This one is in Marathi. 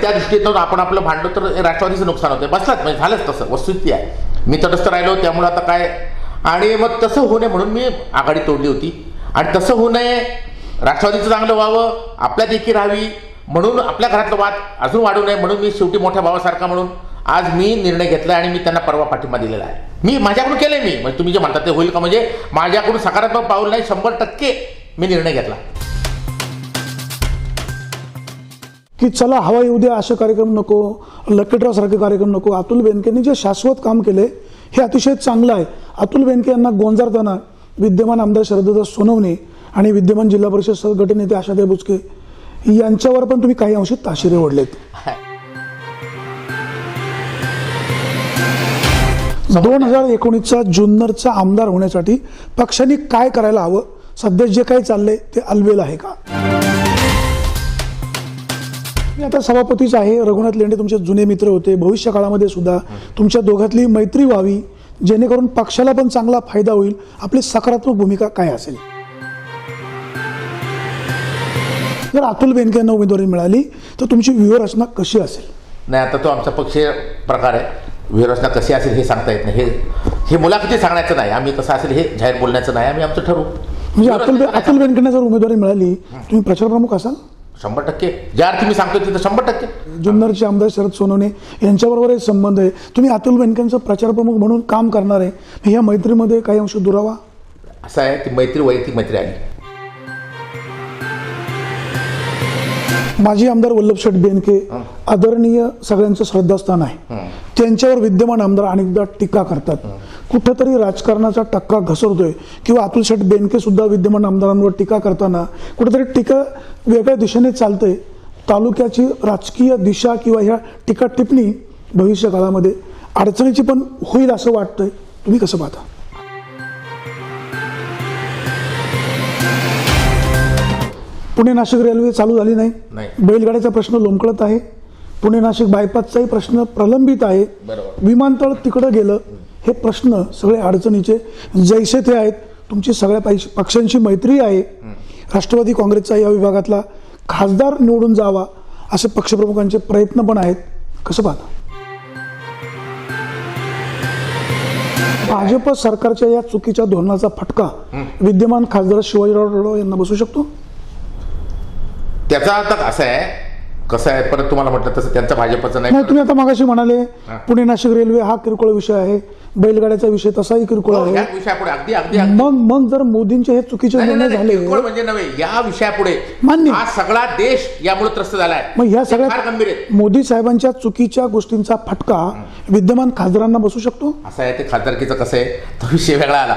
त्या दृष्टीतून आपण आपलं भांडलो तर राष्ट्रवादीचं नुकसान होतं. बसलाच म्हणजे झालंच तसं, वस्तुस्थिती आहे. मी तटस्थ राहिलो त्यामुळे आता काय, आणि मग तसं होऊ नये म्हणून मी आघाडी तोडली होती. आणि तसं होऊ नये, राष्ट्रवादीचं चांगलं व्हावं, आपल्या देखील राहावी म्हणून, आपल्या घरातलं वाद अजून वाढू नये म्हणून मी शेवटी मोठ्या भावासारखा म्हणून आज मी निर्णय घेतला आणि मी त्यांना परवा पाठिंबा दिलेला आहे. मी माझ्याकडून केले, मी म्हणजे तुम्ही जे म्हणता ते होईल का, म्हणजे माझ्याकडून सकारात्मक पाऊल नाही, 100% मी निर्णय घेतला की चला हवा येऊ द्या असे कार्यक्रम नको, लकी ड्रॉ सारखे कार्यक्रम नको. अतुल बेनकेंनी जे शाश्वत काम केले हे अतिशय चांगलं आहे. अतुल बेनके यांना गोंजारताना विद्यमान आमदार शरददादा सोनवणे आणि विद्यमान जिल्हा परिषद गटनेते आशाताई बुचके यांच्यावर पण तुम्ही काही अंशी ताशिरे ओढलेत. 2019चा जुन्नरचा आमदार होण्यासाठी पक्षांनी काय करायला हवं? सध्या जे काही चाललंय ते अलबेल आहे का? मी आता सभापतीच आहे. रघुनाथ लेंडे तुमचे जुने मित्र होते. भविष्य काळामध्ये सुद्धा तुमच्या दोघातली मैत्री व्हावी जेणेकरून पक्षाला पण चांगला फायदा होईल. आपली सकारात्मक भूमिका काय असेल? जर अतुल बेनके यांना उमेदवारी मिळाली तर तुमची व्यूहरचना कशी असेल? नाही, आता तो आमचा पक्षीय प्रकार आहे. व्यूहरचना कशी असेल हे सांगता येत नाही. हे मुलाखती सांगण्याचं नाही, आम्ही कसं असेल हे जाहीर बोलण्याचं नाही, आम्ही आमचं ठरवू. म्हणजे अतुल बेनकेंना जर उमेदवारी मिळाली तुम्ही प्रचार प्रमुख असाल? 100%. ज्या अर्थी मी सांगतो तिथं 100%. जुन्नरचे आमदार शरद सोनवणे यांच्याबरोबर संबंध आहे. तुम्ही अतुल बेनकेंचं प्रचार प्रमुख म्हणून काम करणार आहे. ह्या मैत्रीमध्ये काही अंश दुरावा असं आहे, ती मैत्री वैयक्तिक मैत्री आली. माजी आमदार वल्लभशेठ बेनके आदरणीय सगळ्यांचं श्रद्धास्थान आहे. त्यांच्यावर विद्यमान आमदार अनेकदा टीका करतात. कुठेतरी राजकारणाचा टक्का घसरतोय किंवा अतुल शेठ बेनके सुद्धा विद्यमान आमदारांवर टीका करताना कुठेतरी टीका वेगळ्या दिशेने चालते. तालुक्याची राजकीय दिशा किंवा ह्या टीका टिप्पणी भविष्य काळामध्ये अडचणीची पण होईल असं वाटतंय. तुम्ही कसं पाहता? पुणे नाशिक रेल्वे चालू झाली नाही. बैलगाड्याचा प्रश्न लोंबकळत आहे. पुणे नाशिक बायपासचाही प्रश्न प्रलंबित आहे. विमानतळ तिकडं गेलं. हे प्रश्न सगळे अडचणीचे जैसे ते आहेत. तुमची सगळ्या पक्षांची मैत्री आहे. राष्ट्रवादी काँग्रेसचा या विभागातला खासदार निवडून जावा असे पक्षप्रमुखांचे प्रयत्न पण आहेत. कसं पाहता? भाजप सरकारच्या या चुकीच्या धोरणाचा फटका विद्यमान खासदार शिवाजीराव डोळे यांना बसू शकतो? त्याचा अर्थ असा आहे, कसं आहे, परत तुम्हाला म्हटलं तसं त्यांचा भाजपचं नाही. तुम्ही आता मागाशी म्हणाले पुणे नाशिक रेल्वे हा किरकोळ विषय आहे, बैलगाड्याचा विषय तसाही किरकोळ आहे. विषयापुढे अगदी अगदी मग जर मोदींचे हे चुकीचे निर्णय झाले म्हणजे नव्हे, या विषयापुढे मान्य हा सगळा देश यामुळे त्रस्त झालाय. मग ह्या सगळ्या फार गंभीर आहे. मोदी साहेबांच्या चुकीच्या गोष्टींचा फटका विद्यमान खासदारांना बसू शकतो? असं आहे, ते खासदारकीचं कसं आहे तो विषय वेगळा आला.